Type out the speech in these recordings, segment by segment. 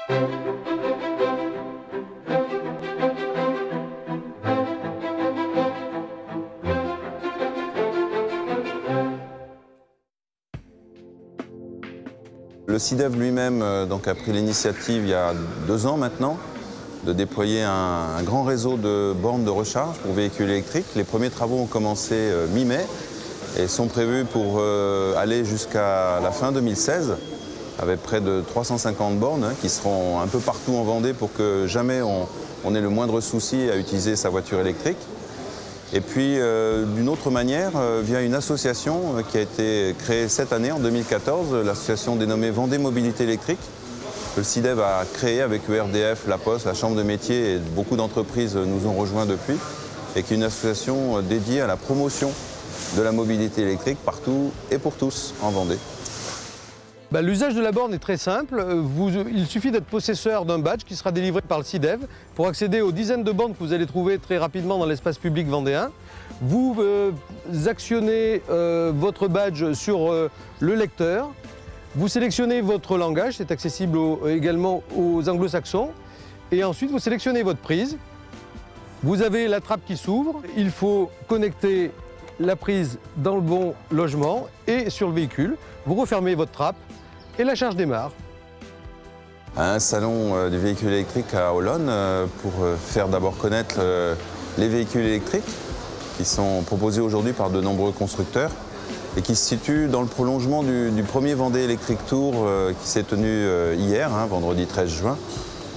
Le SIDEV lui-même a pris l'initiative il y a 2 ans maintenant de déployer un grand réseau de bornes de recharge pour véhicules électriques. Les premiers travaux ont commencé mi-mai et sont prévus pour aller jusqu'à la fin 2016 avec près de 350 bornes qui seront un peu partout en Vendée pour que jamais on ait le moindre souci à utiliser sa voiture électrique. Et puis, d'une autre manière, via une association qui a été créée cette année, en 2014, l'association dénommée Vendée Mobilité Électrique, que le SIDEV a créée avec ERDF, La Poste, la Chambre de métier et beaucoup d'entreprises nous ont rejoints depuis, et qui est une association dédiée à la promotion de la mobilité électrique partout et pour tous en Vendée. L'usage de la borne est très simple. Il suffit d'être possesseur d'un badge qui sera délivré par le SIDEV pour accéder aux dizaines de bornes que vous allez trouver très rapidement dans l'espace public vendéen. Vous actionnez votre badge sur le lecteur. Vous sélectionnez votre langage, c'est accessible également aux anglo-saxons. Et ensuite, vous sélectionnez votre prise. Vous avez la trappe qui s'ouvre. Il faut connecter la prise dans le bon logement et sur le véhicule. Vous refermez votre trappe et la charge démarre. Un salon du véhicule électrique à Olonne pour faire d'abord connaître les véhicules électriques qui sont proposés aujourd'hui par de nombreux constructeurs et qui se situent dans le prolongement du premier Vendée Electric Tour qui s'est tenu hier, vendredi 13 juin.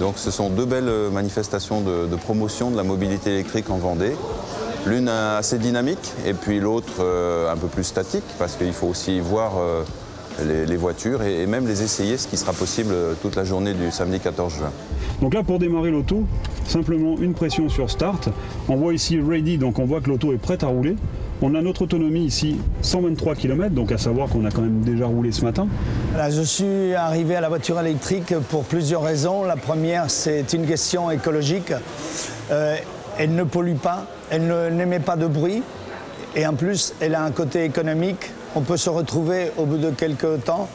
Donc ce sont 2 belles manifestations de promotion de la mobilité électrique en Vendée. L'une assez dynamique et puis l'autre un peu plus statique parce qu'il faut aussi voir les voitures et même les essayer, ce qui sera possible toute la journée du samedi 14 juin. Donc là, pour démarrer l'auto, simplement une pression sur Start. On voit ici Ready, donc on voit que l'auto est prête à rouler. On a notre autonomie ici, 123 km, donc à savoir qu'on a quand même déjà roulé ce matin. Là, je suis arrivé à la voiture électrique pour plusieurs raisons. La première, c'est une question écologique. Elle ne pollue pas, elle n'émet pas de bruit. Et en plus, elle a un côté économique. On peut se retrouver au bout de quelques temps.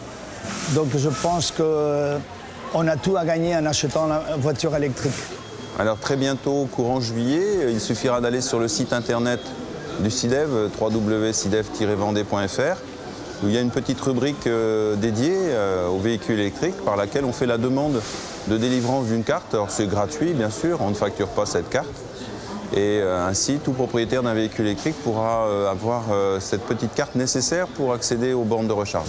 Donc je pense qu'on a tout à gagner en achetant la voiture électrique. Alors très bientôt, courant juillet, il suffira d'aller sur le site internet du SIDEV, www.sidev-vendée.fr, où il y a une petite rubrique dédiée aux véhicules électriques par laquelle on fait la demande de délivrance d'une carte. Alors c'est gratuit bien sûr, on ne facture pas cette carte. Et ainsi, tout propriétaire d'un véhicule électrique pourra avoir cette petite carte nécessaire pour accéder aux bornes de recharge.